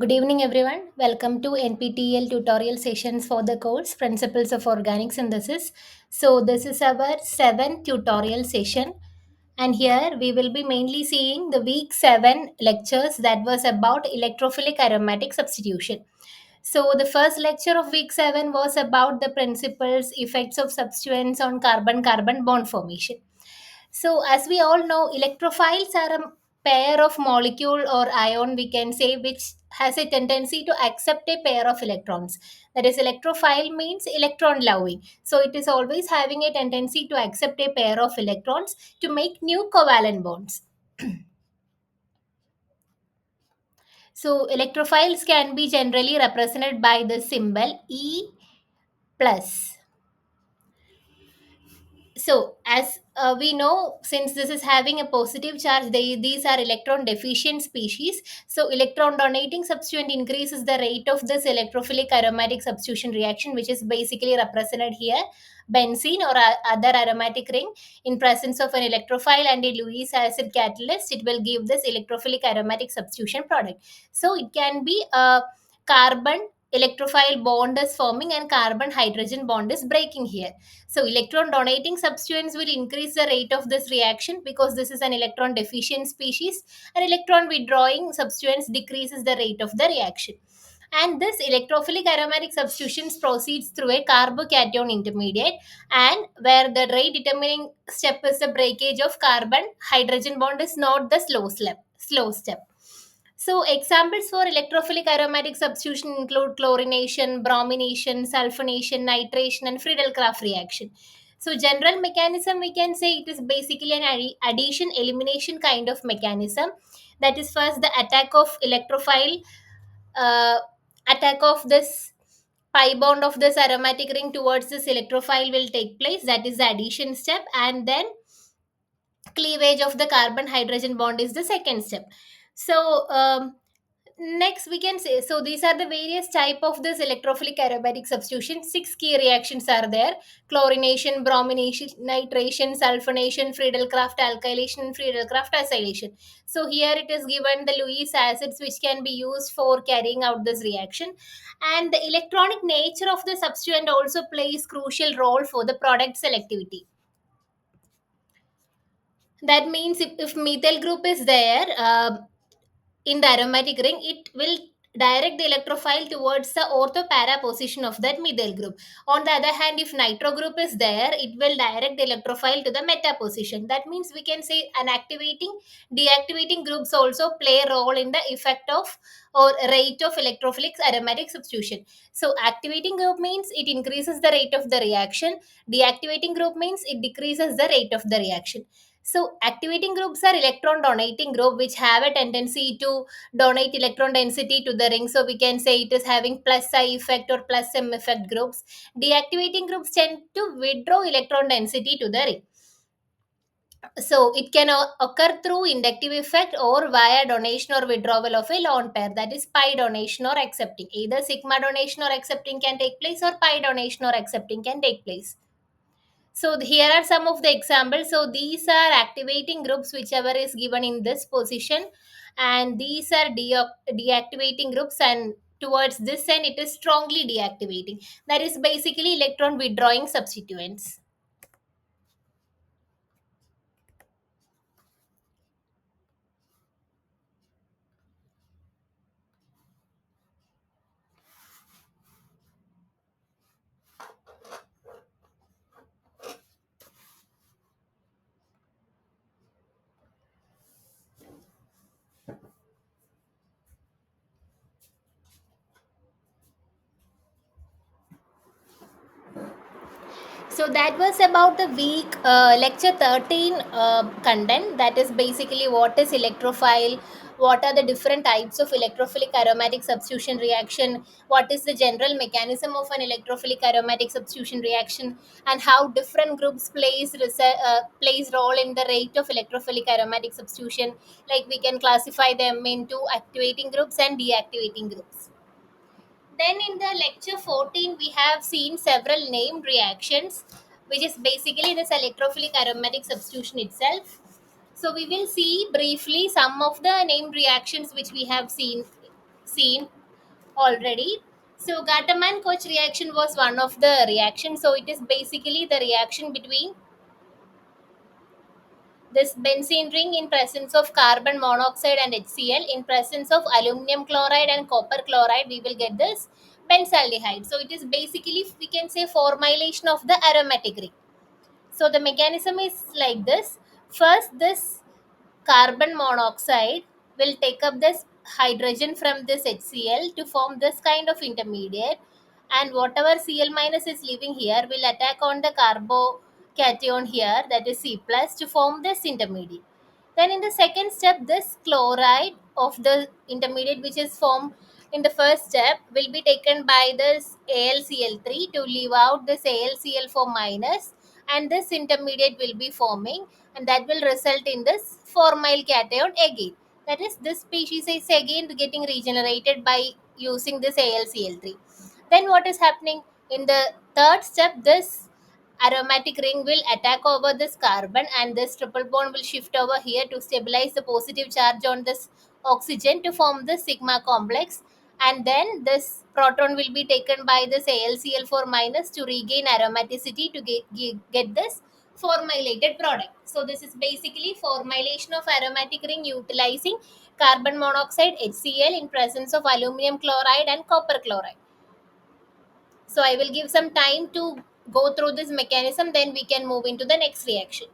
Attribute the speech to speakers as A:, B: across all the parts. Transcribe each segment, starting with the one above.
A: Good evening, everyone. Welcome to NPTEL tutorial sessions for the course Principles of Organic Synthesis. So, this is our seventh tutorial session, and here we will be mainly seeing the week 7 lectures that was about electrophilic aromatic substitution. So, the first lecture of week 7 was about the principles, effects of substituents on carbon carbon bond formation. So, as we all know, electrophiles are a pair of molecule or ion, we can say, which has a tendency to accept a pair of electrons. That is, electrophile means electron loving. So, it is always having a tendency to accept a pair of electrons to make new covalent bonds. So, electrophiles can be generally represented by the symbol E plus. So as we know, since this is having a positive charge, these are electron deficient species. So electron donating substituent increases the rate of this electrophilic aromatic substitution reaction, which is basically represented here, benzene or other aromatic ring. In presence of an electrophile and a Lewis acid catalyst, it will give this electrophilic aromatic substitution product. So it can be a carbon electrophile bond is forming and carbon hydrogen bond is breaking here. So electron donating substituents will increase the rate of this reaction because this is an electron deficient species, and electron withdrawing substituents decreases the rate of the reaction. And this electrophilic aromatic substitutions proceeds through a carbocation intermediate, and where the rate determining step is the breakage of carbon hydrogen bond is not the slow step. So, examples for electrophilic aromatic substitution include chlorination, bromination, sulfonation, nitration, and Friedel-Crafts reaction. So, general mechanism we can say it is basically an addition elimination kind of mechanism. That is first the uh, attack of this pi bond of this aromatic ring towards this electrophile will take place. That is the addition step, and then cleavage of the carbon hydrogen bond is the second step. So next we can say, so these are the various type of this electrophilic aromatic substitution. Six key reactions are there: chlorination, bromination, nitration, sulfonation, Friedel-Crafts alkylation, and Friedel-Crafts acylation. So here it is given the Lewis acids which can be used for carrying out this reaction, and the electronic nature of the substituent also plays crucial role for the product selectivity. That means if methyl group is there in the aromatic ring, it will direct the electrophile towards the ortho para position of that methyl group. On the other hand, if nitro group is there, it will direct the electrophile to the meta position. That means we can say an activating deactivating groups also play a role in the effect of or rate of electrophilic aromatic substitution. So activating group means it increases the rate of the reaction, deactivating group means it decreases the rate of the reaction. So activating groups are electron donating group which have a tendency to donate electron density to the ring. So we can say it is having plus I effect or plus M effect groups. Deactivating groups tend to withdraw electron density to the ring. So it can occur through inductive effect or via donation or withdrawal of a lone pair, that is pi donation or accepting. Either sigma donation or accepting can take place, or pi donation or accepting can take place. So here are some of the examples. So these are activating groups whichever is given in this position, and these are deactivating groups, and towards this end it is strongly deactivating. That is basically electron withdrawing substituents. So that was about the week lecture 13 content. That is basically what is electrophile, what are the different types of electrophilic aromatic substitution reaction, what is the general mechanism of an electrophilic aromatic substitution reaction, and how different groups plays role in the rate of electrophilic aromatic substitution. Like we can classify them into activating groups and deactivating groups. Then in the lecture 14, we have seen several named reactions, which is basically this electrophilic aromatic substitution itself. So we will see briefly some of the named reactions which we have seen seen already. So Gatterman Koch reaction was one of the reactions. So it is basically the reaction between this benzene ring in presence of carbon monoxide and HCl. In presence of aluminum chloride and copper chloride, we will get this benzaldehyde. So it is basically, we can say, formylation of the aromatic ring. So the mechanism is like this. First, this carbon monoxide will take up this hydrogen from this HCl to form this kind of intermediate, and whatever Cl minus is leaving here will attack on the carbocation here, that is C plus, to form this intermediate. Then in the second step, this chloride of the intermediate which is formed in the first step will be taken by this AlCl3 to leave out this AlCl4 minus, and this intermediate will be forming, and that will result in this formyl cation again. That is, this species is again getting regenerated by using this AlCl3. Then what is happening in the third step? This aromatic ring will attack over this carbon, and this triple bond will shift over here to stabilize the positive charge on this oxygen to form this sigma complex, and then this proton will be taken by this AlCl4 minus to regain aromaticity to get this formylated product. So this is basically formylation of aromatic ring utilizing carbon monoxide HCl in presence of aluminum chloride and copper chloride. So I will give some time to go through this mechanism, then we can move into the next reaction.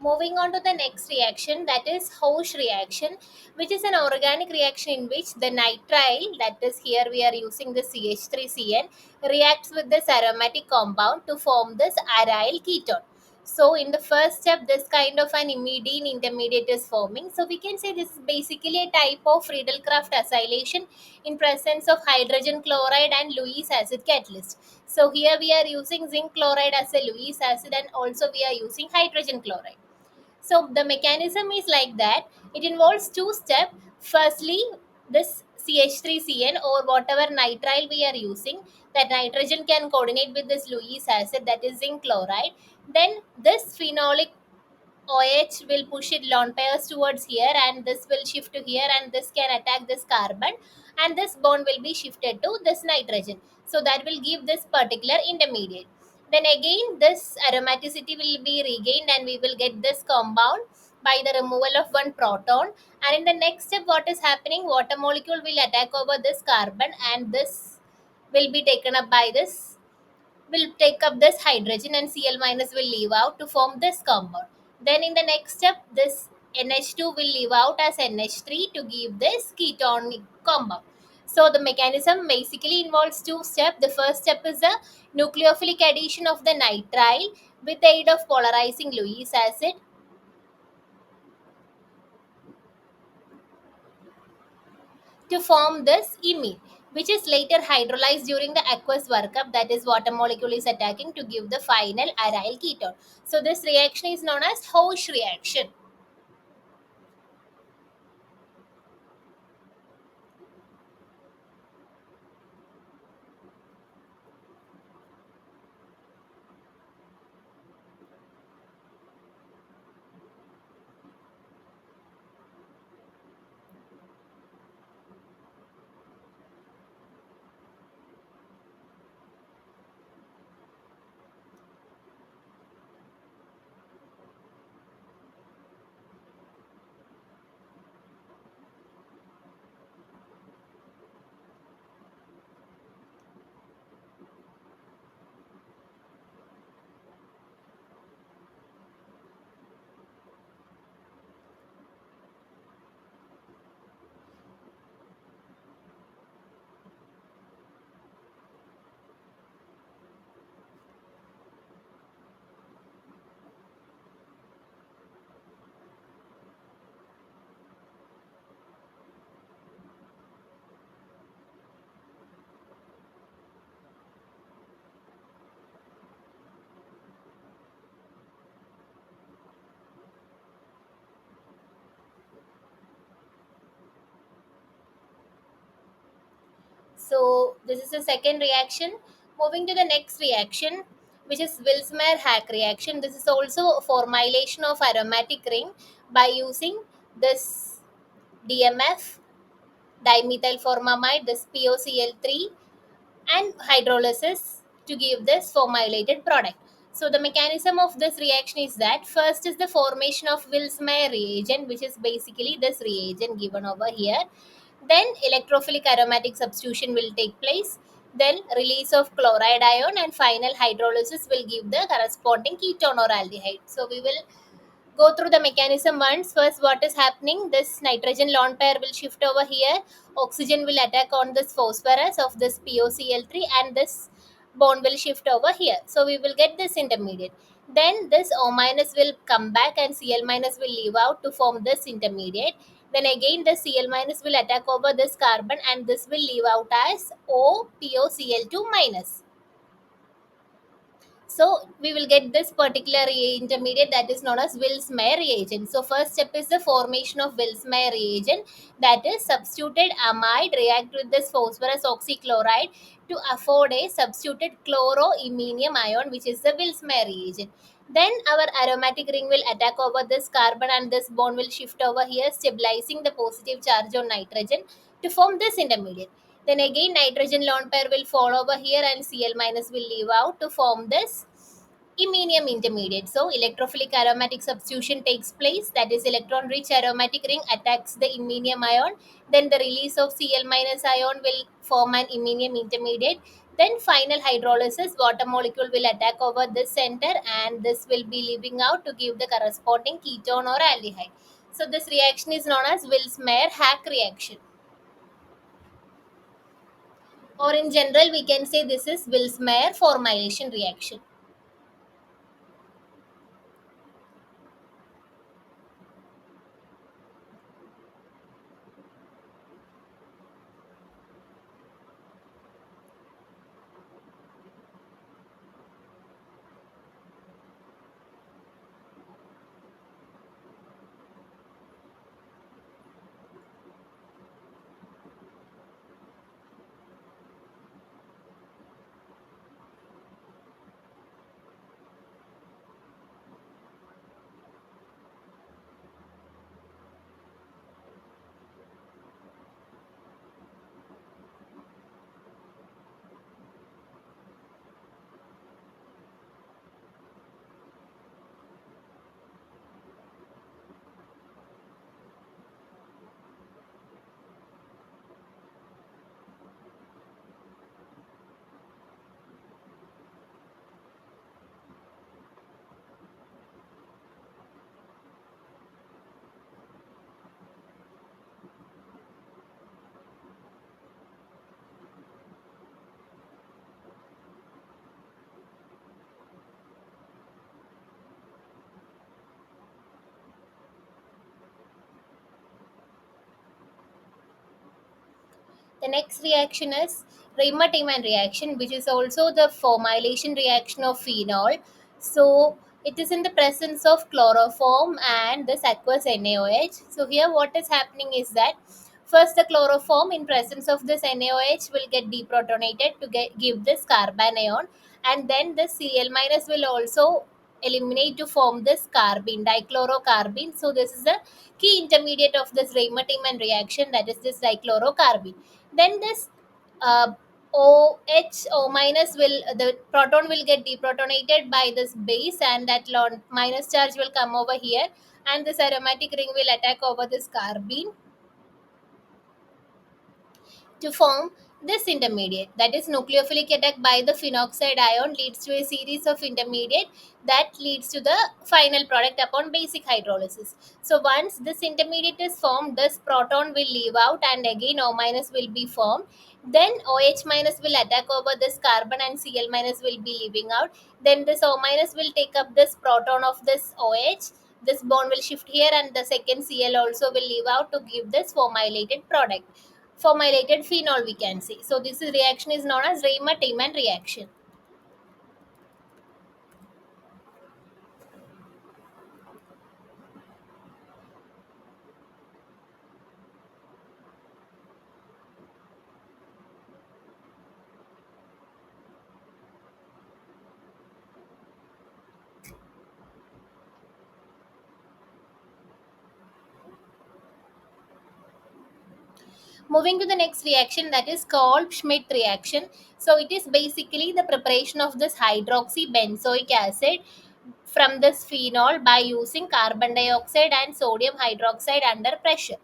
A: Moving on to the next reaction, that is Hoche reaction, which is an organic reaction in which the nitrile, that is here we are using the CH3CN, reacts with this aromatic compound to form this aryl ketone. So in the first step, this kind of an imidine intermediate is forming. So we can say this is basically a type of Friedel-Crafts acylation in presence of hydrogen chloride and Lewis acid catalyst. So here we are using zinc chloride as a Lewis acid, and also we are using hydrogen chloride. So the mechanism is like that. It involves two steps. Firstly, this CH3CN or whatever nitrile we are using, that nitrogen can coordinate with this Lewis acid, that is zinc chloride. Then this phenolic OH will push it lone pairs towards here, and this will shift to here, and this can attack this carbon, and this bond will be shifted to this nitrogen. So that will give this particular intermediate. Then again this aromaticity will be regained, and we will get this compound by the removal of one proton. And in the next step, what is happening? Water molecule will attack over this carbon, and this will be taken up by this, will take up this hydrogen, and Cl minus will leave out to form this compound. Then in the next step, this NH2 will leave out as NH3 to give this ketonic compound. So the mechanism basically involves two steps. The first step is the nucleophilic addition of the nitrile with the aid of polarizing Lewis acid to form this imine, which is later hydrolyzed during the aqueous workup, that is water molecule is attacking to give the final aryl ketone. So this reaction is known as Hoche reaction. So this is the second reaction. Moving to the next reaction, which is Wilsmeyer-Hack reaction. This is also a formylation of aromatic ring by using this DMF, dimethyl formamide, this POCl3, and hydrolysis to give this formylated product. So the mechanism of this reaction is that first is the formation of Wilsmeyer reagent, which is basically this reagent given over here. Then electrophilic aromatic substitution will take place. Then release of chloride ion and final hydrolysis will give the corresponding ketone or aldehyde. So we will go through the mechanism once. First, what is happening? This nitrogen lone pair will shift over here. Oxygen will attack on this phosphorus of this POCl3, and this bond will shift over here. So we will get this intermediate. Then this O minus will come back and Cl minus will leave out to form this intermediate. Then again the Cl minus will attack over this carbon and this will leave out as OPOCl2 minus. So we will get this particular intermediate that is known as Wills-Meyer reagent. So first step is the formation of Wills-Meyer reagent, that is substituted amide react with this phosphorus oxychloride to afford a substituted chloroiminium ion, which is the Wills-Meyer reagent. Then our aromatic ring will attack over this carbon and this bond will shift over here, stabilizing the positive charge on nitrogen to form this intermediate. Then again nitrogen lone pair will fall over here and Cl minus will leave out to form this iminium intermediate. So electrophilic aromatic substitution takes place, that is electron rich aromatic ring attacks the iminium ion. Then the release of Cl minus ion will form an iminium intermediate. Then final hydrolysis, water molecule will attack over this center and this will be leaving out to give the corresponding ketone or aldehyde. So this reaction is known as Wills-Meyer-Hack reaction, or in general we can say this is Wills-Meyer formylation reaction. The next reaction is Riemann reaction, which is also the formylation reaction of phenol. So it is in the presence of chloroform and this aqueous NaOH. So here what is happening is that first the chloroform in presence of this NaOH will get deprotonated to give this carbon ion, and then the Cl minus will also eliminate to form this carbene, dichlorocarbene. So this is the key intermediate of this Riemann reaction, that is this dichlorocarbene. Then this OH O minus will, the proton will get deprotonated by this base and that minus charge will come over here and this aromatic ring will attack over this carbene to form this intermediate, that is nucleophilic attack by the phenoxide ion leads to a series of intermediate that leads to the final product upon basic hydrolysis. So once this intermediate is formed, this proton will leave out and again O minus will be formed. Then OH minus will attack over this carbon and Cl minus will be leaving out. Then this O minus will take up this proton of this OH, this bond will shift here and the second Cl also will leave out to give this formylated product, formylated phenol we can say. So this reaction is known as Riemann reaction. Moving to the next reaction, that is called Schmidt reaction. So it is basically the preparation of this hydroxybenzoic acid from this phenol by using carbon dioxide and sodium hydroxide under pressure.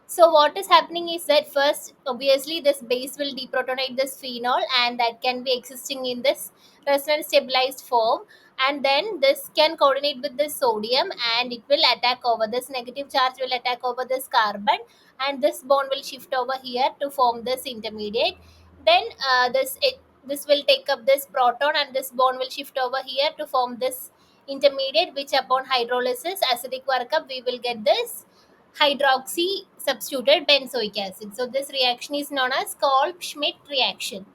A: So what is happening is that first, obviously, this base will deprotonate this phenol, and that can be existing in this resonance stabilized form. And then this can coordinate with this sodium, and it will attack over this negative charge will attack over this carbon, and this bond will shift over here to form this intermediate. Then this will take up this proton, and this bond will shift over here to form this intermediate, which upon hydrolysis acidic workup we will get this hydroxy substituted benzoic acid. So this reaction is known as called Schmidt reaction.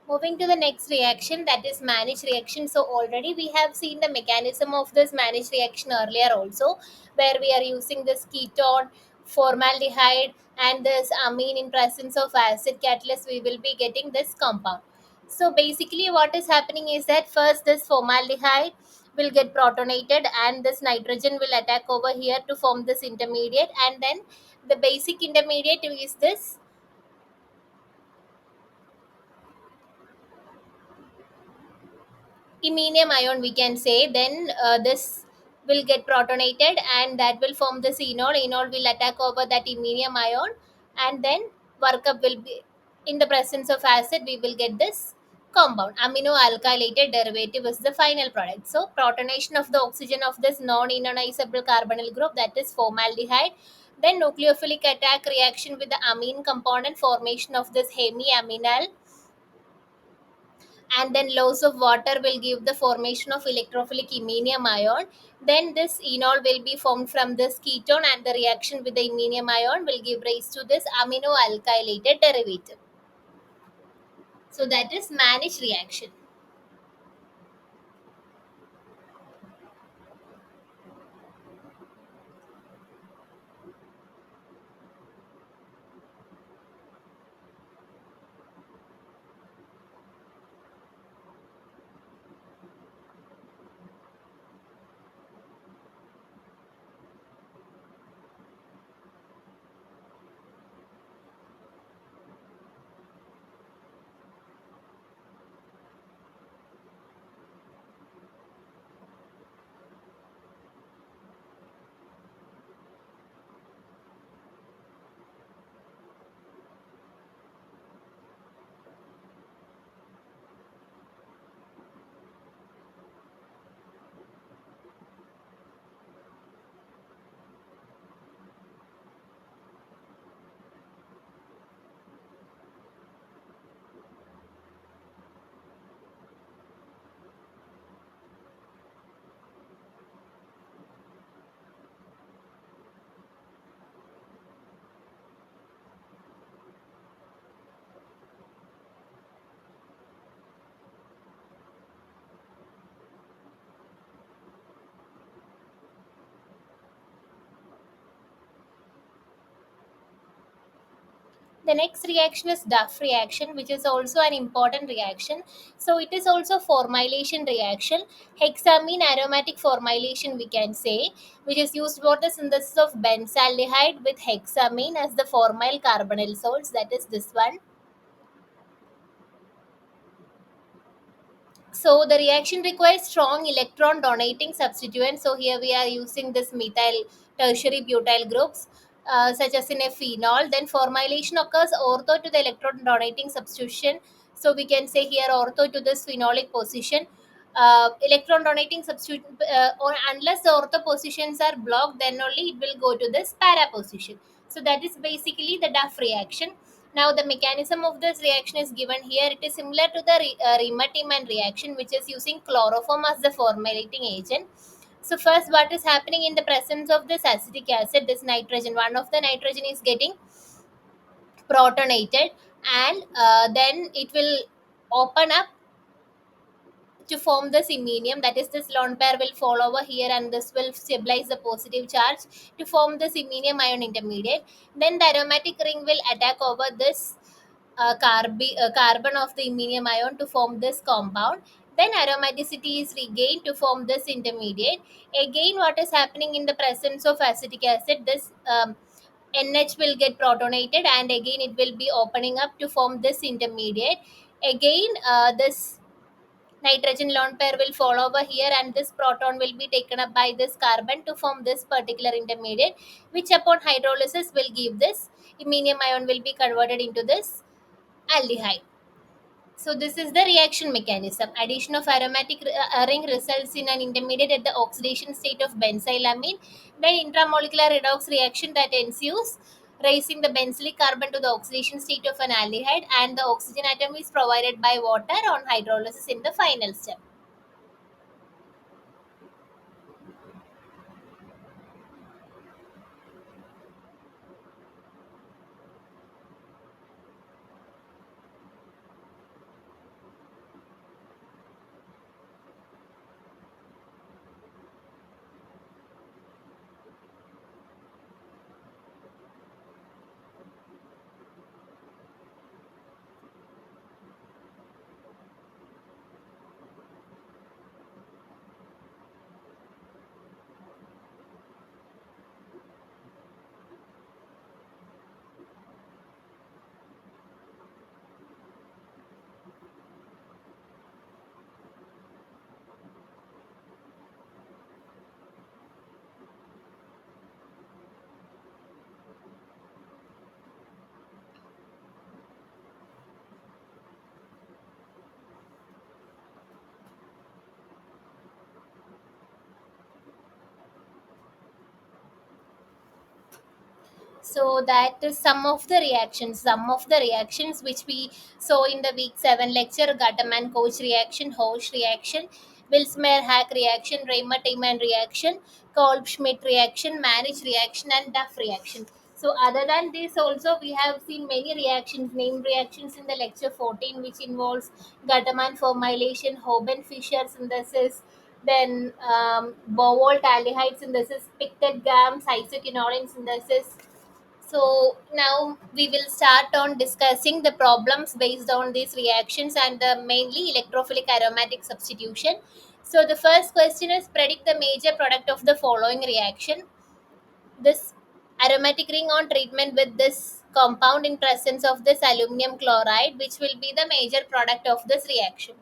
A: Moving to the next reaction, that is managed reaction. So already we have seen the mechanism of this managed reaction earlier also, where we are using this ketone, formaldehyde, and this amine in presence of acid catalyst, we will be getting this compound. So basically what is happening is that first this formaldehyde will get protonated, and this nitrogen will attack over here to form this intermediate, and then the basic intermediate is this iminium ion, we can say. Then this will get protonated, and that will form the enol will attack over that iminium ion, and then workup will be in the presence of acid, we will get this compound amino alkylated derivative is the final product. So protonation of the oxygen of this non-ionizable carbonyl group, that is formaldehyde, then nucleophilic attack reaction with the amine component, formation of this hemiaminal, and then loss of water will give the formation of electrophilic iminium ion. Then this enol will be formed from this ketone, and the reaction with the iminium ion will give rise to this amino alkylated derivative. So that is managed reaction. The next reaction is Duff reaction, which is also an important reaction. So it is also formylation reaction, hexamine aromatic formylation we can say, which is used for the synthesis of benzaldehyde with hexamine as the formyl carbonyl salts. That is this one. So the reaction requires strong electron donating substituents. So here we are using this methyl tertiary butyl groups, such as in a phenol. Then formylation occurs ortho to the electron donating substitution. So we can say here ortho to this phenolic position. Electron donating substitute, or unless the ortho positions are blocked, then only it will go to this para position. So that is basically the Duff reaction. Now, the mechanism of this reaction is given here. It is similar to the Riemann reaction, which is using chloroform as the formulating agent. So, first, what is happening in the presence of this acetic acid? This nitrogen, one of the nitrogen is getting protonated, and then it will open up to form this iminium. That is, this lone pair will fall over here and this will stabilize the positive charge to form this iminium ion intermediate. Then the aromatic ring will attack over this carbon of the iminium ion to form this compound. Then aromaticity is regained to form this intermediate. Again, what is happening in the presence of acetic acid? This NH will get protonated, and again it will be opening up to form this intermediate. Again, this nitrogen lone pair will fall over here, and this proton will be taken up by this carbon to form this particular intermediate, which upon hydrolysis will give this iminium ion will be converted into this aldehyde. So this is the reaction mechanism. Addition of aromatic ring results in an intermediate at the oxidation state of benzylamine. Then intramolecular redox reaction that ensues, raising the benzylic carbon to the oxidation state of an aldehyde, and the oxygen atom is provided by water on hydrolysis in the final step. So that is some of the reactions which we saw in the week 7 lecture: Gatterman Coach reaction, Hoche reaction, Wilsmeyer Hack reaction, Reimer Tiemann reaction, Kolb Schmidt reaction, Manich reaction, and Duff reaction. So other than this also we have seen many reactions, named reactions in the lecture 14, which involves Gatterman formylation, Hoban Fischer synthesis, then Bowolt aldehyde synthesis, Pictet Gams isoquinoline synthesis. So now we will start on discussing the problems based on these reactions and the mainly electrophilic aromatic substitution. So the first question is, predict the major product of the following reaction. This aromatic ring on treatment with this compound in presence of this aluminum chloride, which will be the major product of this reaction.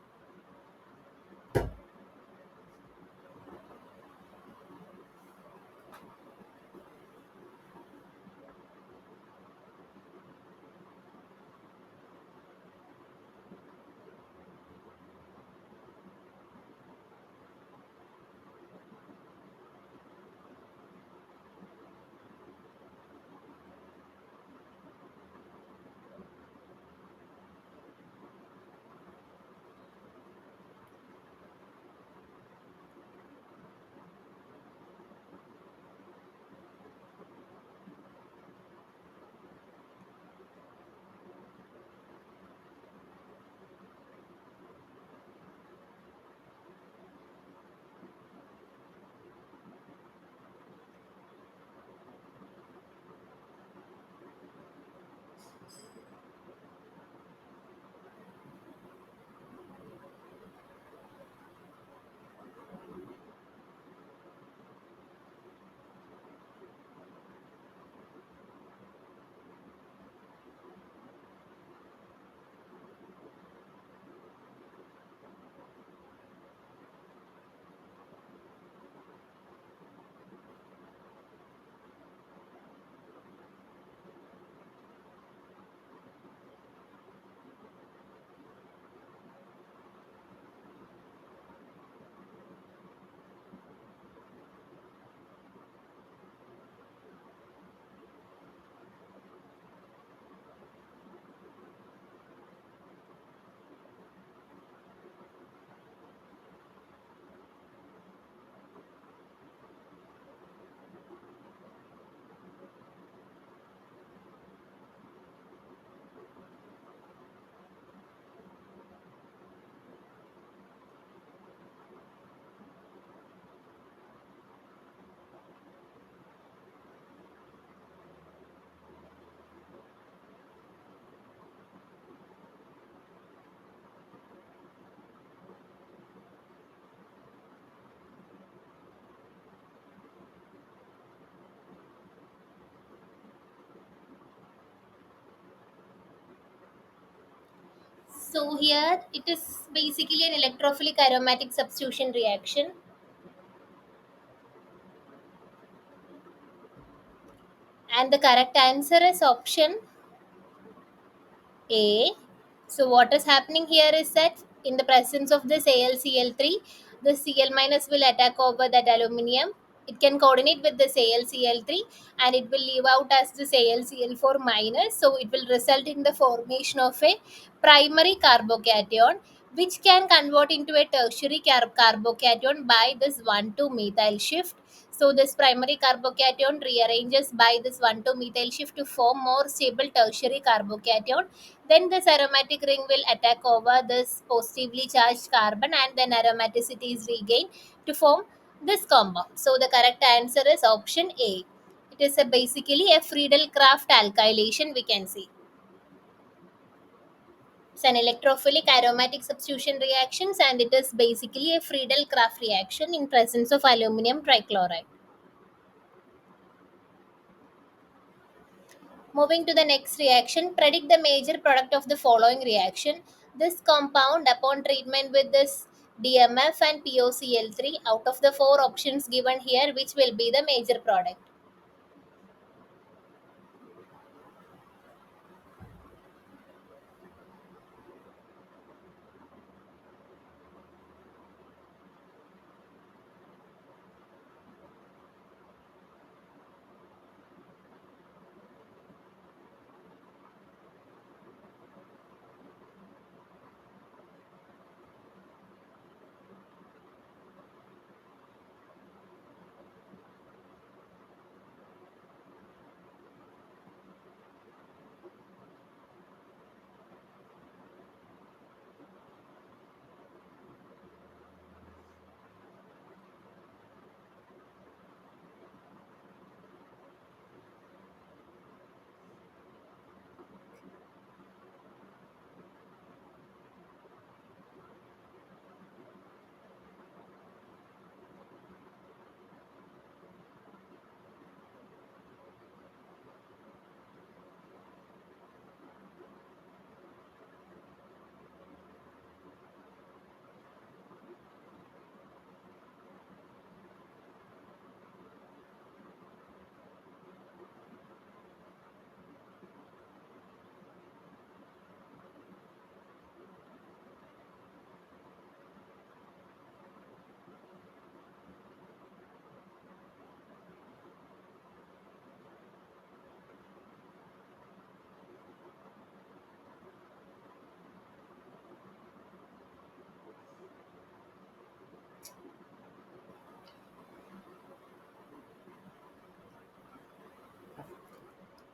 A: So here it is basically an electrophilic aromatic substitution reaction, and the correct answer is option A. So what is happening here is that in the presence of this AlCl3, the Cl minus will attack over that aluminium. It can coordinate with this AlCl3 and it will leave out as this AlCl4 minus. So it will result in the formation of a primary carbocation, which can convert into a tertiary carbocation by this 1,2 methyl shift. So this primary carbocation rearranges by this 1,2 methyl shift to form more stable tertiary carbocation. Then this aromatic ring will attack over this positively charged carbon, and then aromaticity is regained to form this compound. So the correct answer is option A. It is basically a Friedel-Crafts alkylation, we can see. It's an electrophilic aromatic substitution reactions, and it is basically a Friedel-Crafts reaction in presence of aluminum trichloride. Moving to the next reaction, predict the major product of the following reaction. This compound, upon treatment with this DMF and POCl3, out of the four options given here, which will be the major product?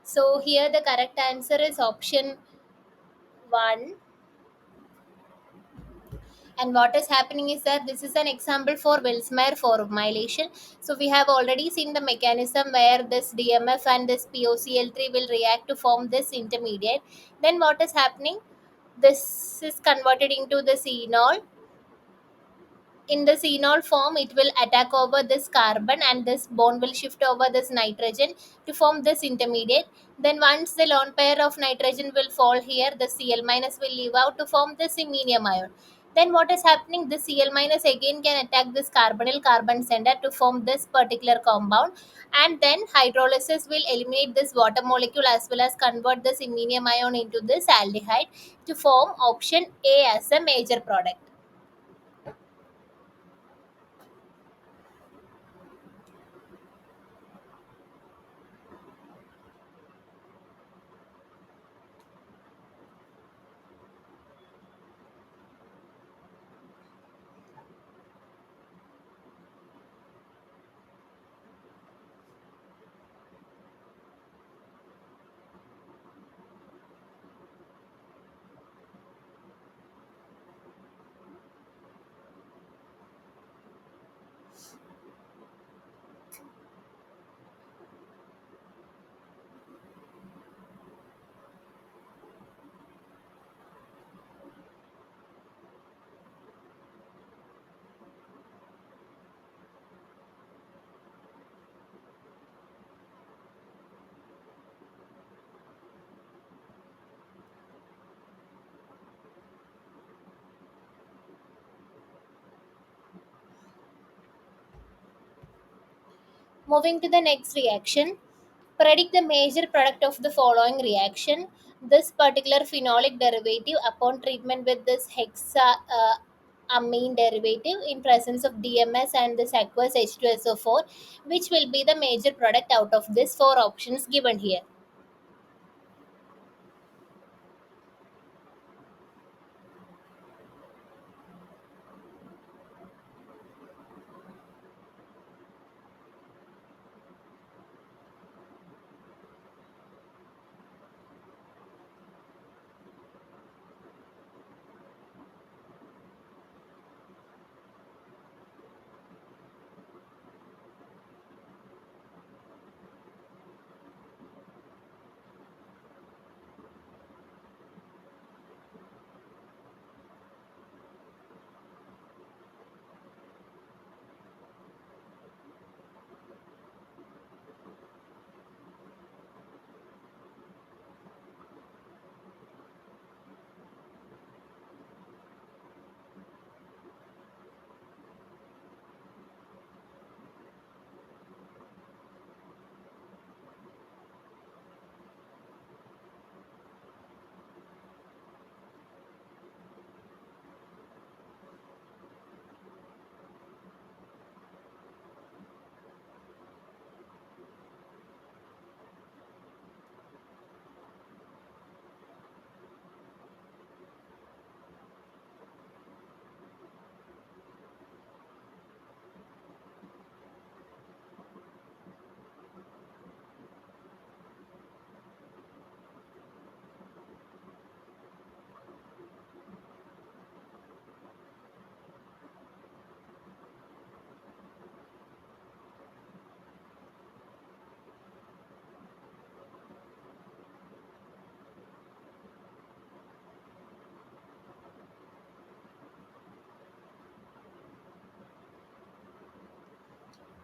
A: So here the correct answer is option 1. And what is happening is that this is an example for Wilsmeyer formylation. So we have already seen the mechanism where this DMF and this POCl3 will react to form this intermediate. Then what is happening? This is converted into the phenol. In the phenol form, it will attack over this carbon, and this bond will shift over this nitrogen to form this intermediate. Then once the lone pair of nitrogen will fall here, the Cl minus will leave out to form this iminium ion. Then what is happening? The Cl minus again can attack this carbonyl carbon center to form this particular compound, and then hydrolysis will eliminate this water molecule as well as convert this iminium ion into this aldehyde to form option A as a major product. Moving to the next reaction, predict the major product of the following reaction. This particular phenolic derivative, upon treatment with this amine derivative in presence of DMS and this aqueous H2SO4, which will be the major product out of this four options given here.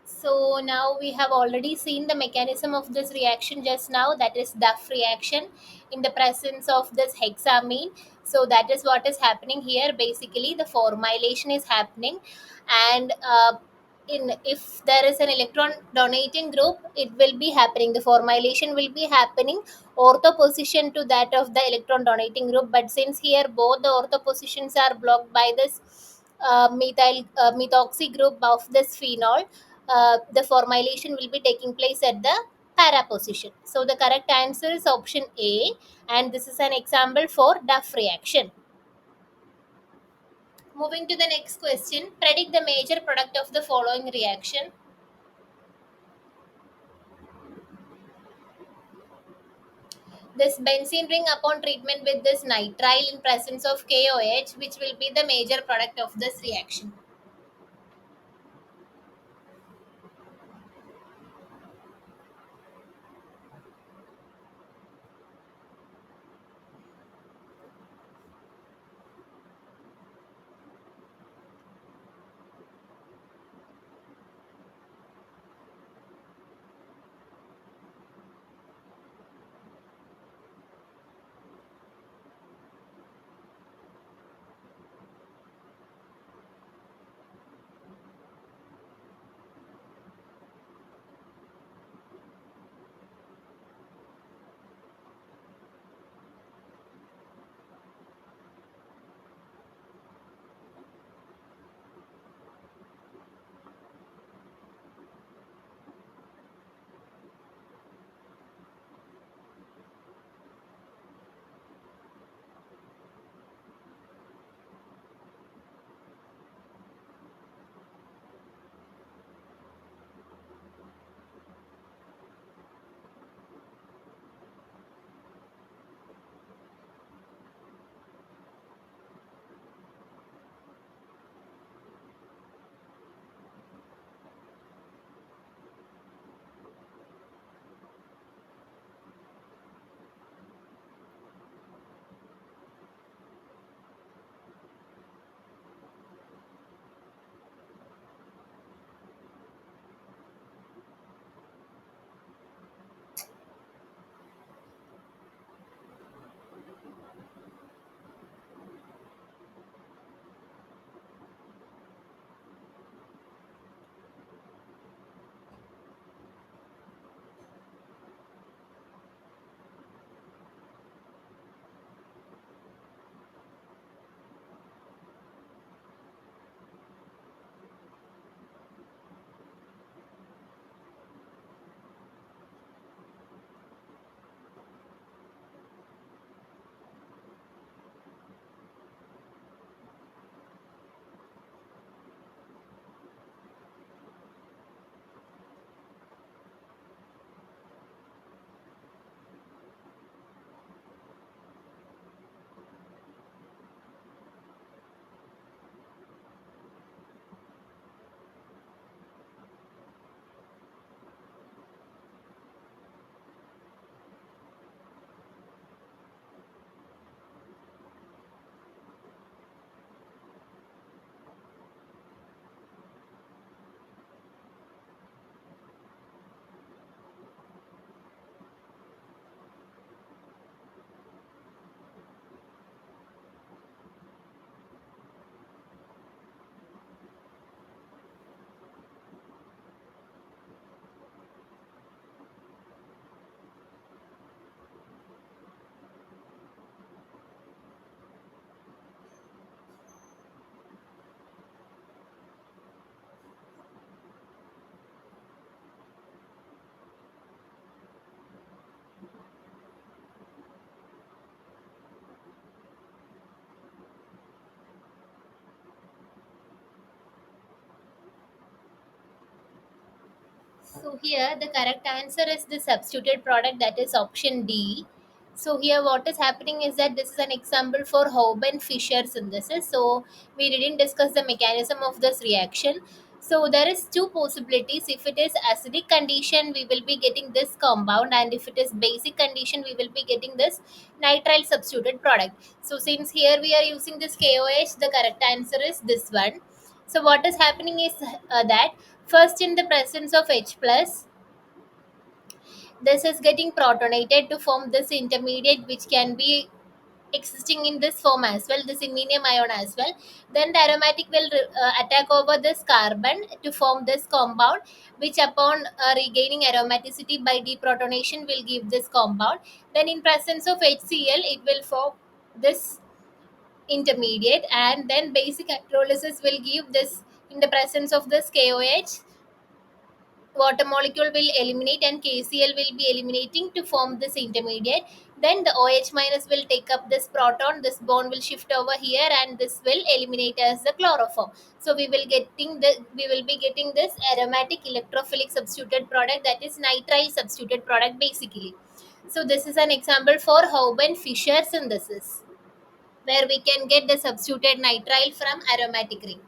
A: So now we have already seen the mechanism of this reaction just now, that is Duff reaction in the presence of this hexamine. So that is what is happening here. Basically, the formylation is happening, and in if there is an electron donating group, it will be happening. The formylation will be happening ortho position to that of the electron donating group. But since here both the ortho positions are blocked by this methoxy group of this phenol, the formylation will be taking place at the para position. So the correct answer is option A, and this is an example for Duff reaction. Moving to the next question, predict the major product of the following reaction. This benzene ring upon treatment with this nitrile in presence of KOH, which will be the major product of this reaction. So here the correct answer is the substituted product, that is option D. So here what is happening is that this is an example for Hoban Fischer synthesis. So we didn't discuss the mechanism of this reaction. So there is two possibilities. If it is acidic condition, we will be getting this compound, and if it is basic condition, we will be getting this nitrile substituted product. So since here we are using this KOH, the correct answer is this one. So what is happening is that first, in the presence of H plus, this is getting protonated to form this intermediate, which can be existing in this form as well, this iminium ion as well. Then the aromatic will attack over this carbon to form this compound, which upon regaining aromaticity by deprotonation will give this compound. Then in presence of HCl, it will form this intermediate, and then basic electrolysis will give this. In the presence of this KOH, water molecule will eliminate and KCl will be eliminating to form this intermediate. Then the OH minus will take up this proton, this bond will shift over here, and this will eliminate as the chloroform. So we will be getting this aromatic electrophilic substituted product, that is nitrile substituted product basically. So this is an example for Hauben Fischer synthesis, where we can get the substituted nitrile from aromatic ring.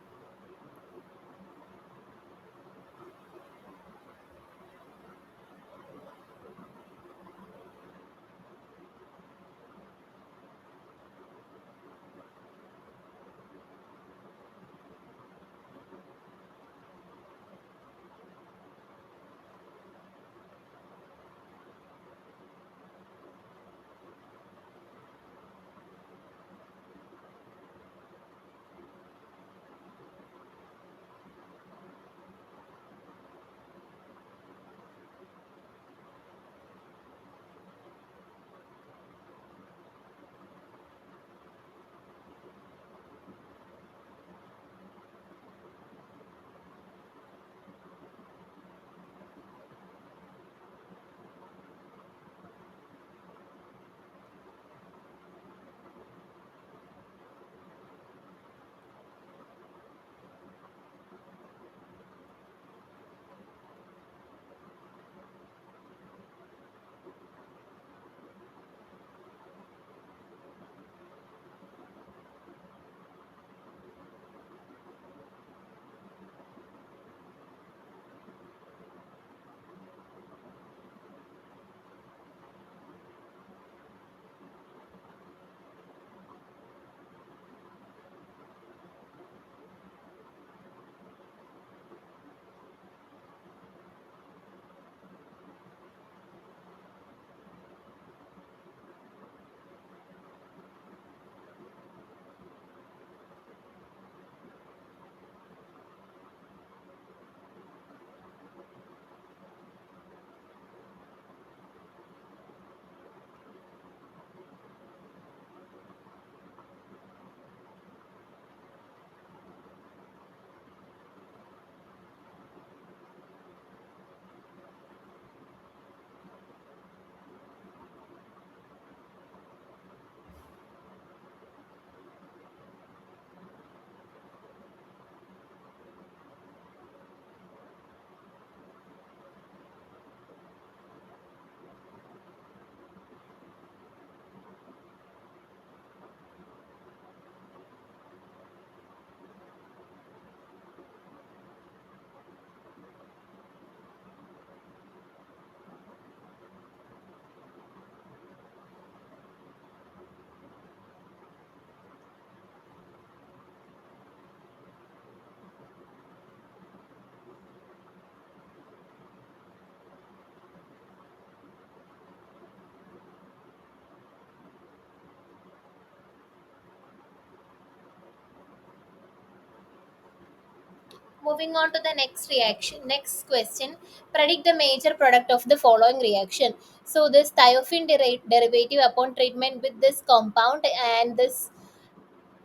A: Moving on to the next question. Predict the major product of the following reaction. So this thiophene derivative upon treatment with this compound and this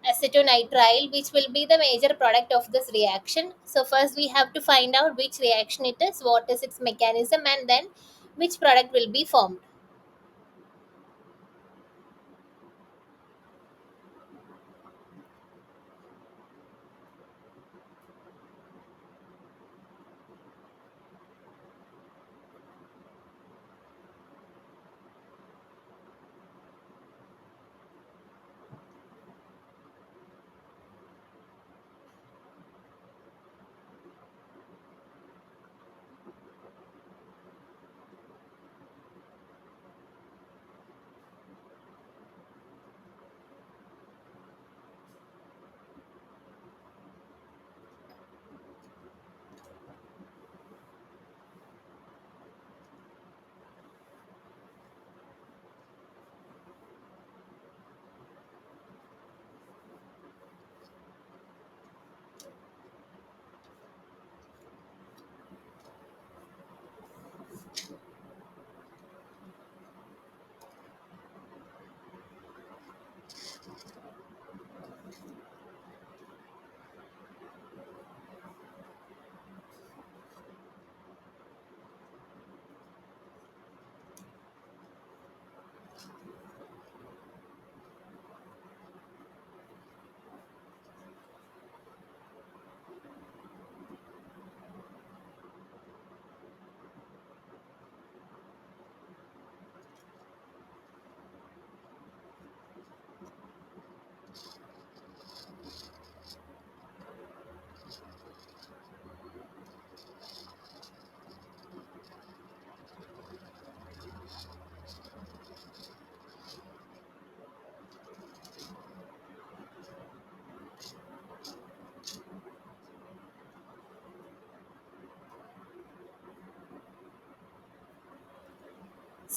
A: acetonitrile, which will be the major product of this reaction. So first we have to find out which reaction it is, what is its mechanism, and then which product will be formed.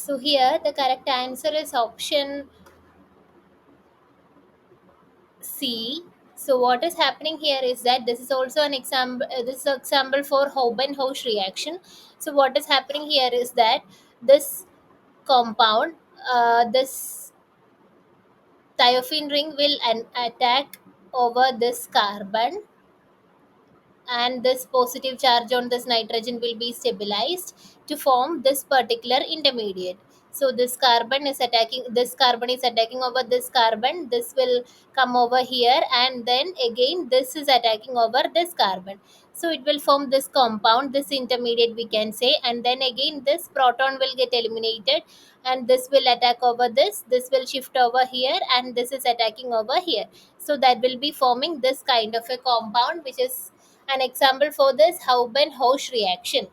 A: So here the correct answer is option C. So what is happening here is that this is also an example. This is an example for Hauben-Hoche reaction. So what is happening here is that this compound, this thiophene ring will attack over this carbon, and this positive charge on this nitrogen will be stabilized to form this particular intermediate. So this carbon is attacking over this carbon, this will come over here, and then again this is attacking over this carbon. So it will form this compound, this intermediate we can say, and then again this proton will get eliminated, and this will attack over this will shift over here, and this is attacking over here. So that will be forming this kind of a compound, which is an example for this Hauben-Hoche reaction.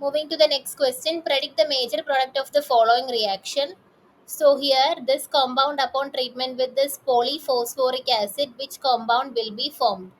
A: Moving to the next question, predict the major product of the following reaction. So here, this compound upon treatment with this polyphosphoric acid, which compound will be formed?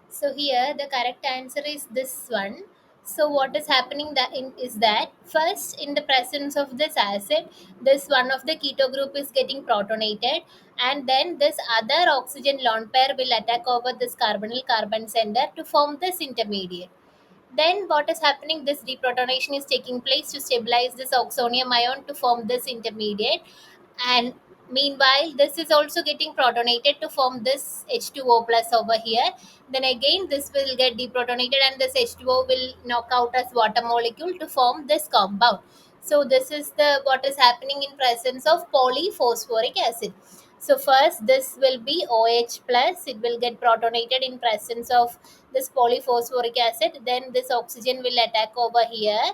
A: So here the correct answer is this one. So what is happening is that first, in the presence of this acid, this one of the keto group is getting protonated, and then this other oxygen lone pair will attack over this carbonyl carbon center to form this intermediate. Then what is happening? This deprotonation is taking place to stabilize this oxonium ion to form this intermediate, and meanwhile this is also getting protonated to form this H2O plus over here. Then again this will get deprotonated, and this H2O will knock out as water molecule to form this compound. So this is the what is happening in presence of polyphosphoric acid. So first this will be OH plus, it will get protonated in presence of this polyphosphoric acid, then this oxygen will attack over here,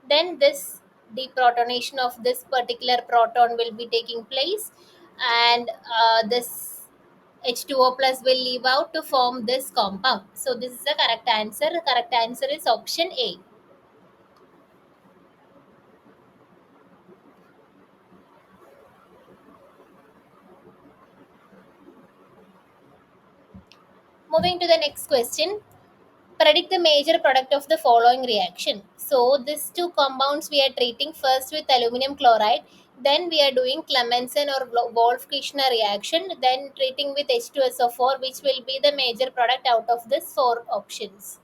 A: then this deprotonation of this particular proton will be taking place, and this H2O plus will leave out to form this compound. So this is the correct answer. The correct answer is option A. Moving to the next question. Predict the major product of the following reaction. So these two compounds we are treating first with aluminum chloride, then we are doing Clemmensen or Wolff-Kishner reaction, then treating with H2SO4, which will be the major product out of these four options.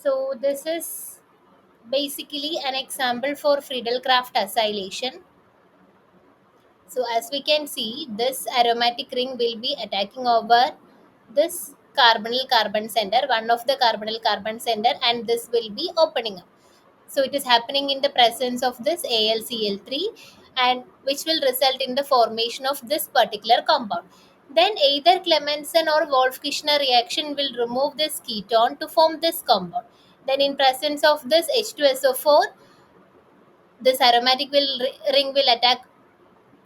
A: So this is basically an example for Friedel-Crafts acylation. So as we can see, this aromatic ring will be attacking over this carbonyl carbon center, one of the carbonyl carbon center, and this will be opening up. So it is happening in the presence of this AlCl3, and which will result in the formation of this particular compound. Then either Clemmensen or Wolff-Kishner reaction will remove this ketone to form this compound. Then in presence of this H2SO4, this aromatic ring will attack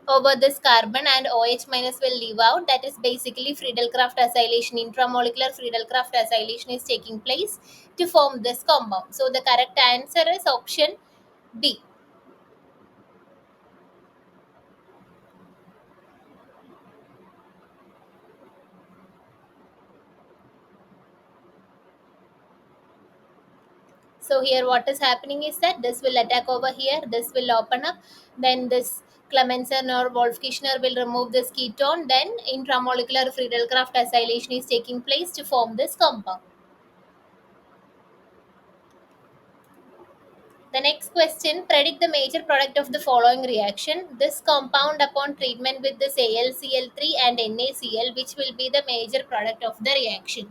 A: over this carbon, and OH minus will leave out. That is basically Friedel-Crafts acylation. Intramolecular Friedel-Crafts acylation is taking place to form this compound. So the correct answer is option B. So here what is happening is that this will attack over here, this will open up, then this Clemmensen or Wolff-Kishner will remove this ketone, then intramolecular Friedel-Crafts acylation is taking place to form this compound. The next question, predict the major product of the following reaction. This compound upon treatment with this AlCl3 and NaCl, which will be the major product of the reaction.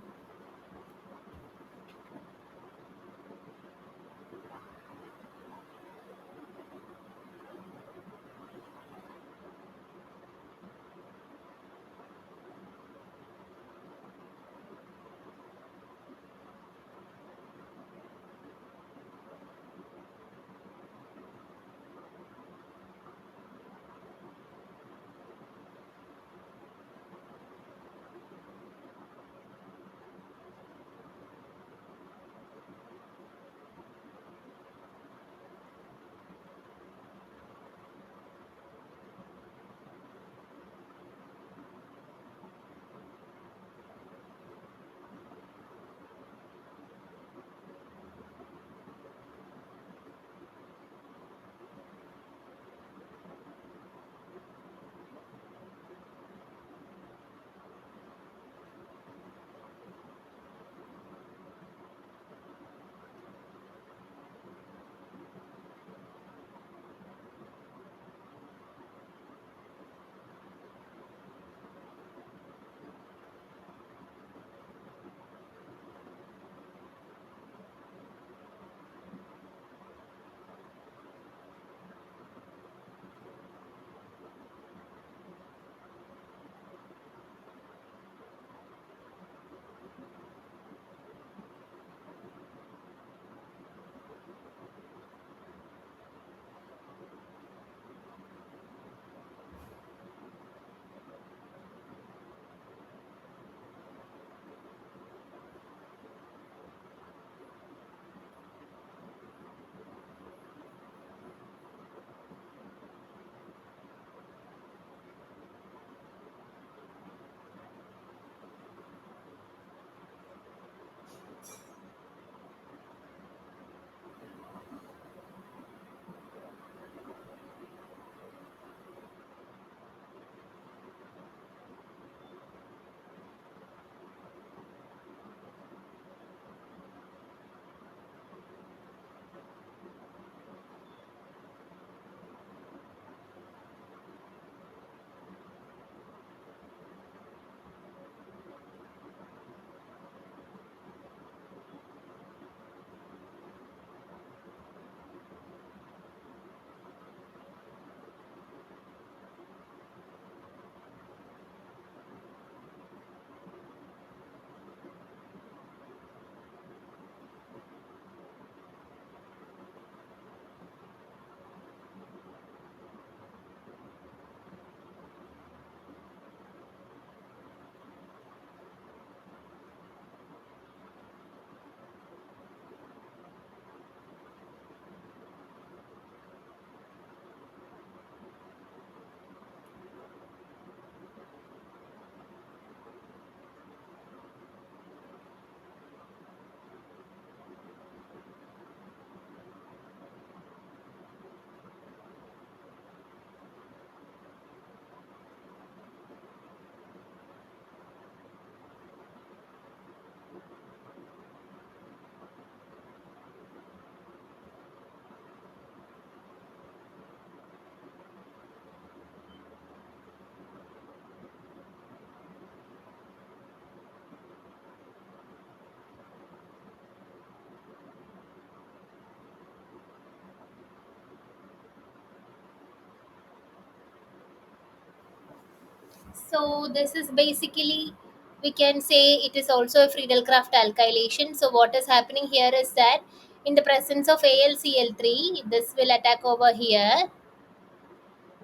A: So this is basically, we can say it is also a Friedel-Crafts alkylation. So what is happening here is that in the presence of AlCl3, this will attack over here.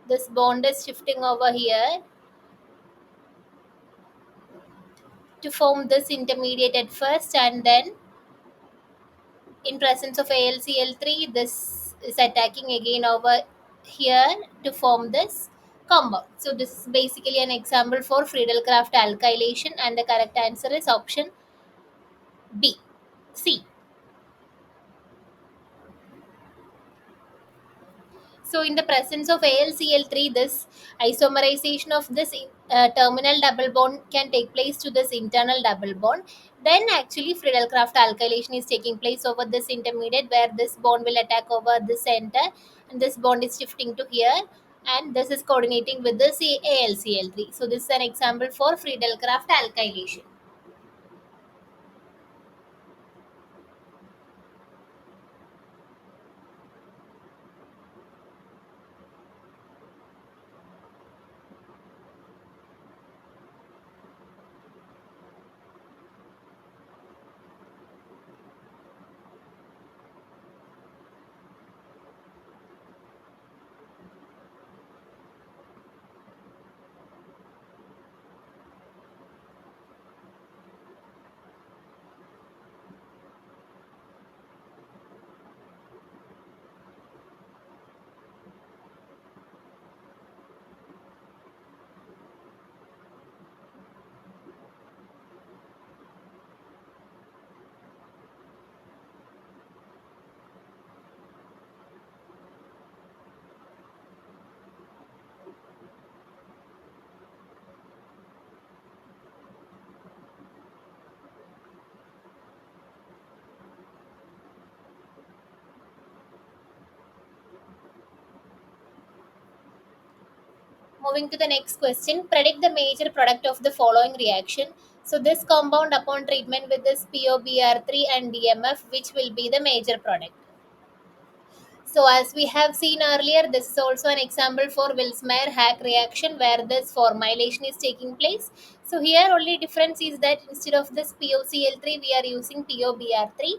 A: This bond is shifting over here to form this intermediate at first, and then in presence of AlCl3, this is attacking again over here to form this compound. So this is basically an example for Friedel-Crafts alkylation, and the correct answer is option B. C. So, in the presence of AlCl3, this isomerization of this terminal double bond can take place to this internal double bond. Then, actually, Friedel-Crafts alkylation is taking place over this intermediate, where this bond will attack over the center, and this bond is shifting to here, and this is coordinating with this AlCl3. So, this is an example for Friedel-Crafts alkylation. Moving to the next question, predict the major product of the following reaction. So, this compound upon treatment with this POBr3 and DMF, which will be the major product? So, as we have seen earlier, this is also an example for Wills-Meyer-Hack reaction where this formylation is taking place. So, here only difference is that instead of this POCl3, we are using POBr3,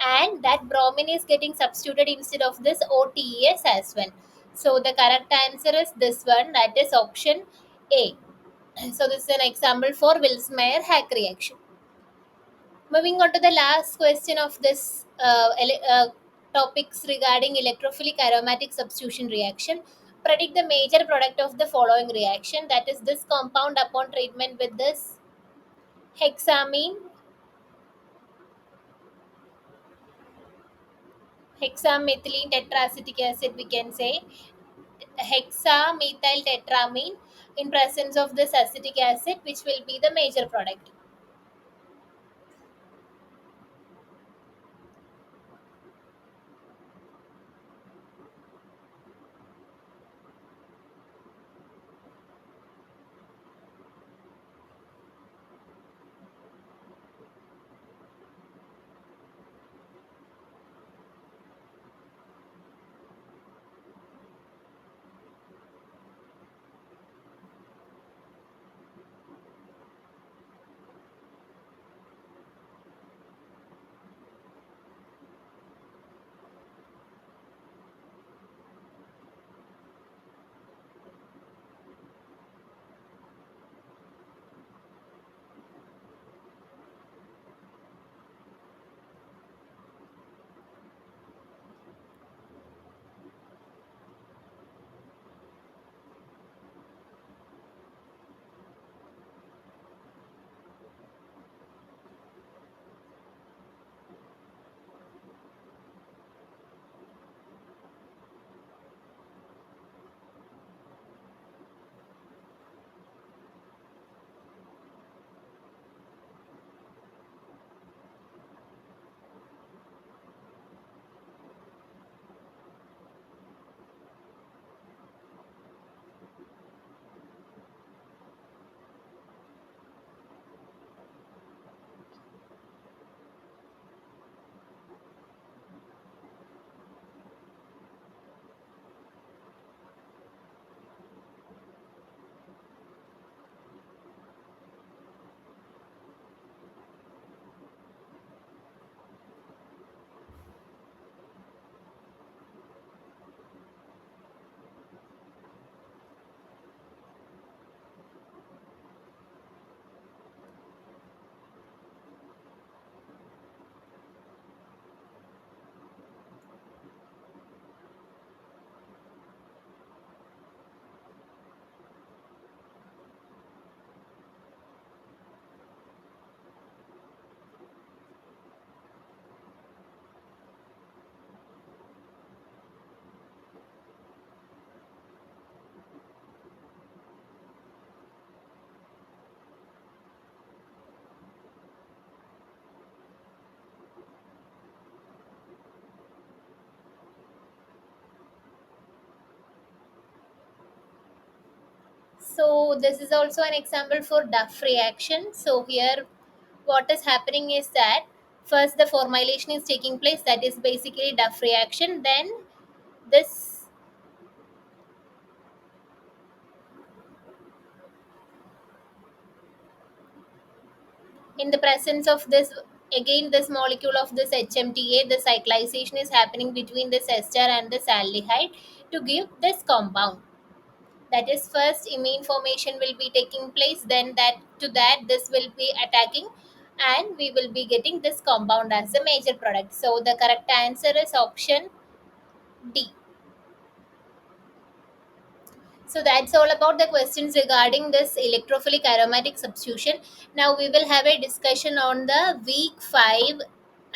A: and that bromine is getting substituted instead of this OTES as well. So, the correct answer is this one, that is option A. So, this is an example for Wills-Meyer-Hack reaction. Moving on to the last question of this topics regarding electrophilic aromatic substitution reaction. Predict the major product of the following reaction, that is this compound upon treatment with this hexamine, hexamethylene tetraacetic acid, we can say hexamethyl tetramine in presence of this acetic acid, which will be the major product. So this is also an example for Duff reaction. So here what is happening is that first the formylation is taking place, that is basically Duff reaction. Then this, in the presence of this, again this molecule of this HMTA, the cyclization is happening between this ester and this aldehyde to give this compound. That is first imine formation will be taking place, then that to that this will be attacking, and we will be getting this compound as a major product. So the correct answer is option D. So that's all about the questions regarding this electrophilic aromatic substitution. Now we will have a discussion on the week 5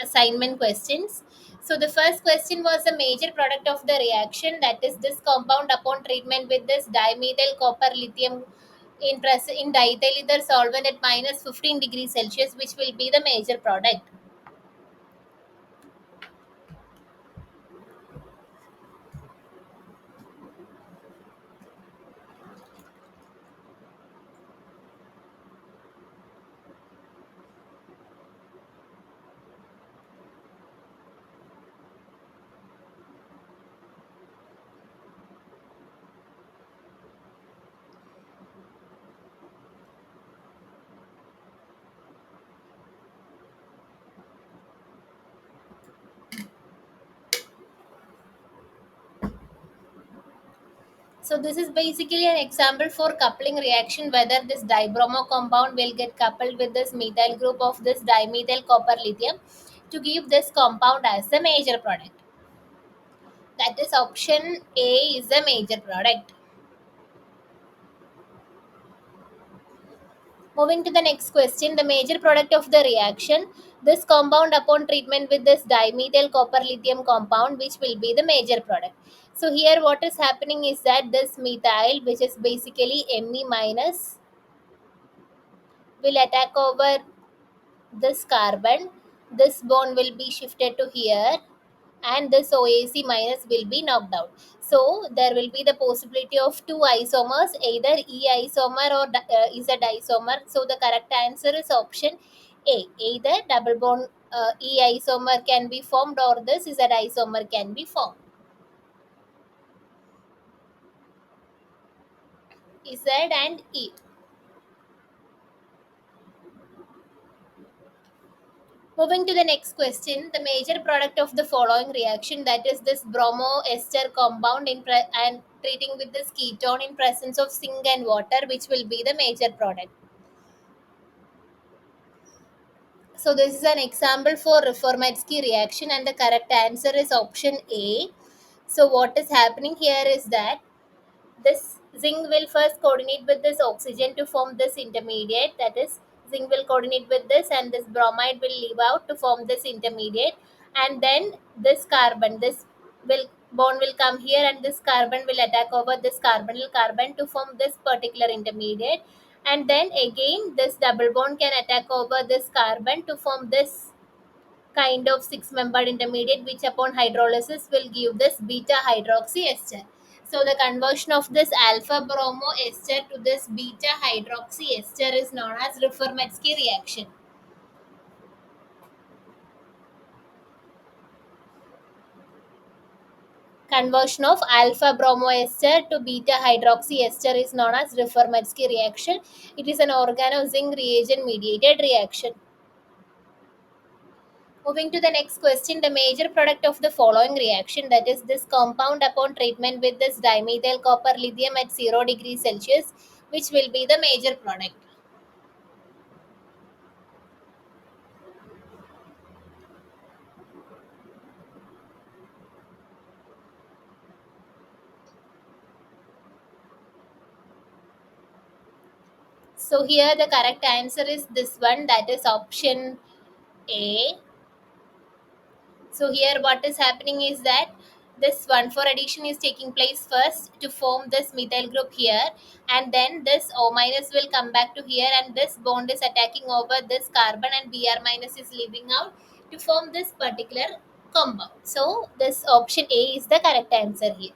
A: assignment questions. So the first question was a major product of the reaction, that is this compound upon treatment with this dimethyl copper lithium in diethyl ether solvent at minus 15 degrees Celsius, which will be the major product. So this is basically an example for coupling reaction, whether this dibromo compound will get coupled with this methyl group of this dimethyl copper lithium to give this compound as a major product. That is option A is a major product. Moving to the next question, the major product of the reaction, this compound upon treatment with this dimethyl copper lithium compound, which will be the major product. So here what is happening is that this methyl, which is basically Me minus, will attack over this carbon. This bond will be shifted to here, and this OAC minus will be knocked out. So there will be the possibility of two isomers, either E isomer or Z isomer. So the correct answer is option A. Either double bond E isomer can be formed, or this Z isomer can be formed. Z and E. Moving to the next question, the major product of the following reaction, that is this bromoester compound and treating with this ketone in presence of zinc and water, which will be the major product. So this is an example for Reformatsky reaction, and the correct answer is option A. So what is happening here is that this zinc will first coordinate with this oxygen to form this intermediate, that is zinc will coordinate with this and this bromide will leave out to form this intermediate, and then this carbon, this will bond will come here, and this carbon will attack over this carbonyl carbon to form this particular intermediate, and then again this double bond can attack over this carbon to form this kind of six membered intermediate, which upon hydrolysis will give this beta hydroxy ester. So the conversion of this alpha bromo ester to this beta hydroxy ester is known as Reformatsky reaction. Conversion of alpha bromo ester to beta hydroxy ester is known as Reformatsky reaction. It is an organo-zinc reagent mediated reaction. Moving to the next question, the major product of the following reaction, that is this compound upon treatment with this dimethyl copper lithium at 0 degrees Celsius, which will be the major product. So here the correct answer is this one, that is option A. So here what is happening is that this 1,4 addition is taking place first to form this methyl group here, and then this O minus will come back to here, and this bond is attacking over this carbon, and Br minus is leaving out to form this particular compound. So this option A is the correct answer here.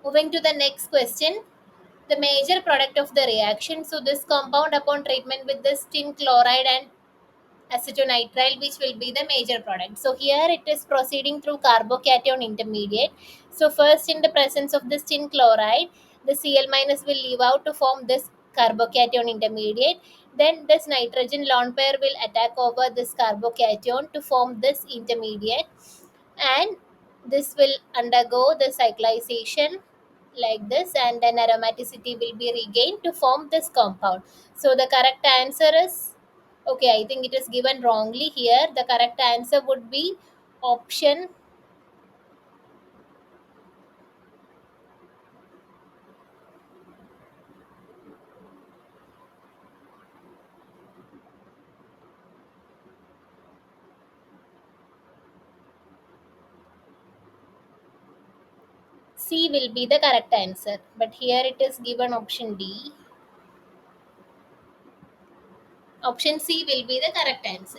A: Moving to the next question. the major product of the reaction. So this compound upon treatment with this tin chloride and acetonitrile, which will be the major product. So here it is proceeding through carbocation intermediate. So first, in the presence of this tin chloride, the Cl minus will leave out to form this carbocation intermediate. Then this nitrogen lone pair will attack over this carbocation to form this intermediate, and this will undergo the cyclization like this, and then aromaticity will be regained to form this compound. So the correct answer is, okay, I think it is given wrongly here. The correct answer would be option C will be the correct answer, but here it is given option D. Option C will be the correct answer.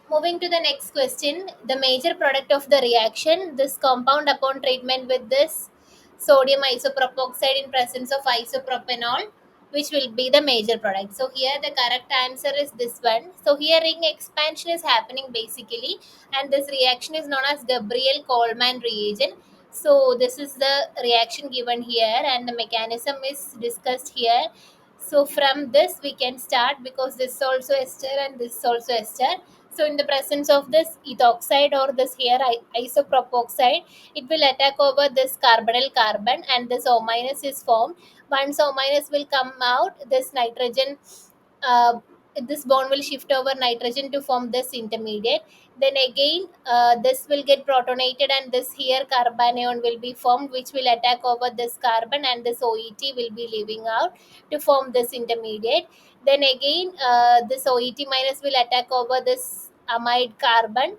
A: Moving to the next question, the major product of the reaction, this compound upon treatment with this sodium isopropoxide in presence of isopropanol, which will be the major product. So here the correct answer is this one. So here ring expansion is happening basically, and this reaction is known as Gabriel Coleman reagent. So this is the reaction given here, and the mechanism is discussed here. So from this we can start, because this is also ester and this is also ester. So in the presence of this ethoxide or this here isopropoxide, it will attack over this carbonyl carbon, and this O minus is formed. Once O minus will come out, this nitrogen, uh, this bond will shift over nitrogen to form this intermediate. Then again, this will get protonated, and this here carbanion will be formed, which will attack over this carbon, and this OET will be leaving out to form this intermediate. Then again, this OET minus will attack over this amide carbon,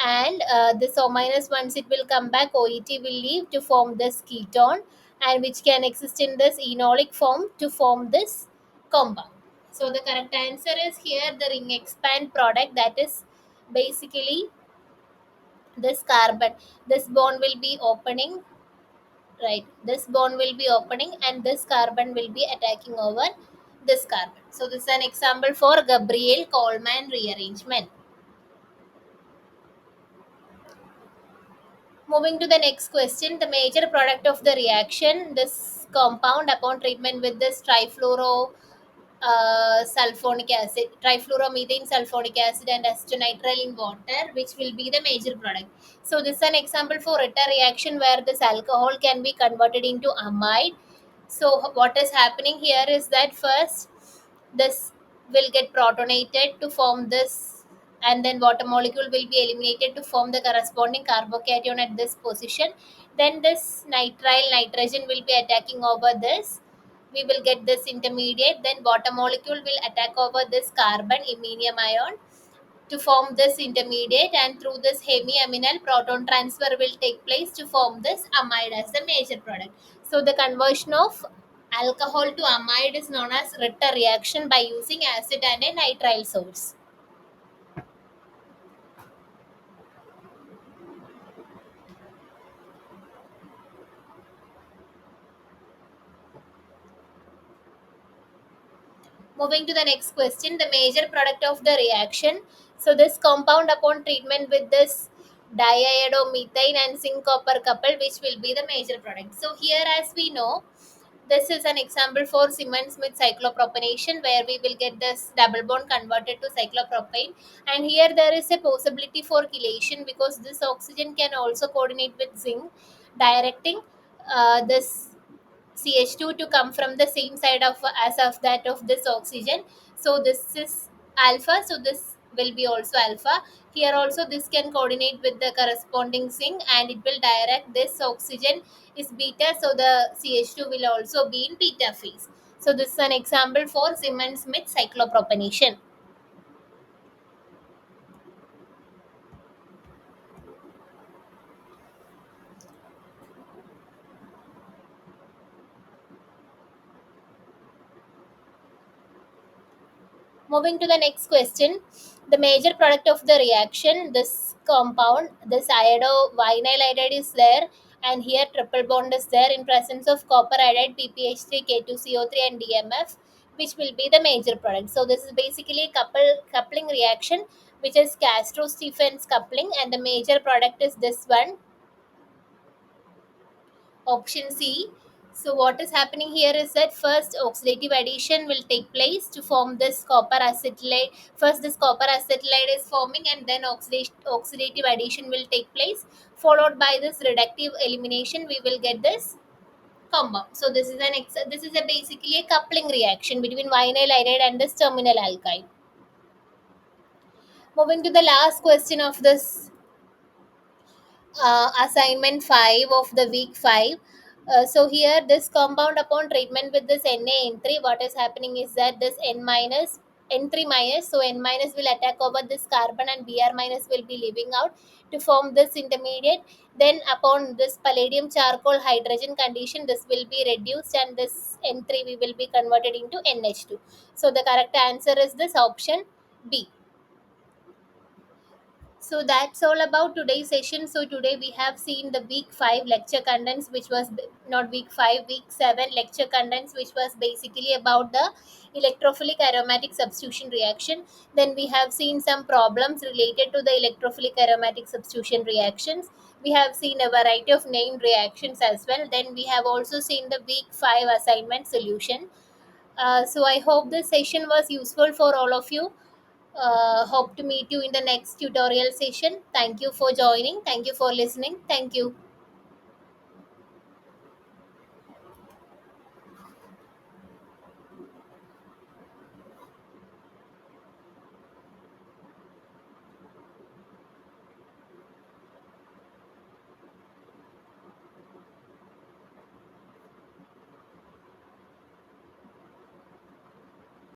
A: and this O minus, once it will come back, OET will leave to form this ketone, and which can exist in this enolic form to form this compound. So the correct answer is here the ring expand product, that is basically this carbon. This bond will be opening, right? This bond will be opening, and this carbon will be attacking over this carbon. So this is an example for Gabriel Coleman rearrangement. Moving to the next question, the major product of the reaction, this compound upon treatment with this trifluoro sulfonic acid, trifluoromethane sulfonic acid, and acetonitrile in water, which will be the major product. So this is an example for Ritter reaction, where this alcohol can be converted into amide. So what is happening here is that first this will get protonated to form this, and then water molecule will be eliminated to form the corresponding carbocation at this position. Then this nitrile nitrogen will be attacking over this. We will get this intermediate. Then water molecule will attack over this carbon iminium ion to form this intermediate, and through this hemiaminal proton transfer will take place to form this amide as the major product. So the conversion of alcohol to amide is known as Ritter reaction by using acid and a nitrile source. Moving to the next question, the major product of the reaction. So this compound upon treatment with this diiodomethane and zinc copper couple, which will be the major product. So here, as we know, this is an example for Siemens-Smith cyclopropanation, where we will get this double bond converted to cyclopropane. And here there is a possibility for chelation, because this oxygen can also coordinate with zinc, directing this CH2 to come from the same side of as of that of this oxygen. So this is alpha, so this will be also alpha. Here also this can coordinate with the corresponding zinc, and it will direct this oxygen is beta, so the CH2 will also be in beta phase. So this is an example for Siemens-Smith cyclopropanation. Moving to the next question, The major product of the reaction, this compound, this vinyl iodide is there, and here triple bond is there in presence of copper iodide, pph3, k2co3, and dmf, which will be the major product. So this is basically a coupling reaction, which is Castro Stephens coupling, and the major product is this one, option C. So what is happening here is that first oxidative addition will take place to form this copper acetylide. First this copper acetylide is forming, and then oxidative addition will take place, followed by this reductive elimination. We will get this compound. So this is a basically a coupling reaction between vinyl iodide and this terminal alkyne. Moving to the last question of this assignment 5 of the week 5. So here this compound upon treatment with this NaN3, what is happening is that this N minus N3 minus, so N minus will attack over this carbon and Br minus will be leaving out to form this intermediate. Then upon this palladium charcoal hydrogen condition, this will be reduced and this N3 we will be converted into NH2. So the correct answer is this option B. So that's all about today's session. So today we have seen the week 5 lecture contents, which was not week 5, week 7 lecture contents, which was basically about the electrophilic aromatic substitution reaction. Then we have seen some problems related to the electrophilic aromatic substitution reactions. We have seen a variety of named reactions as well. Then we have also seen the week 5 assignment solution. So I hope this session was useful for all of you. Hope to meet you in the next tutorial session. Thank you for joining. Thank you for listening. Thank you.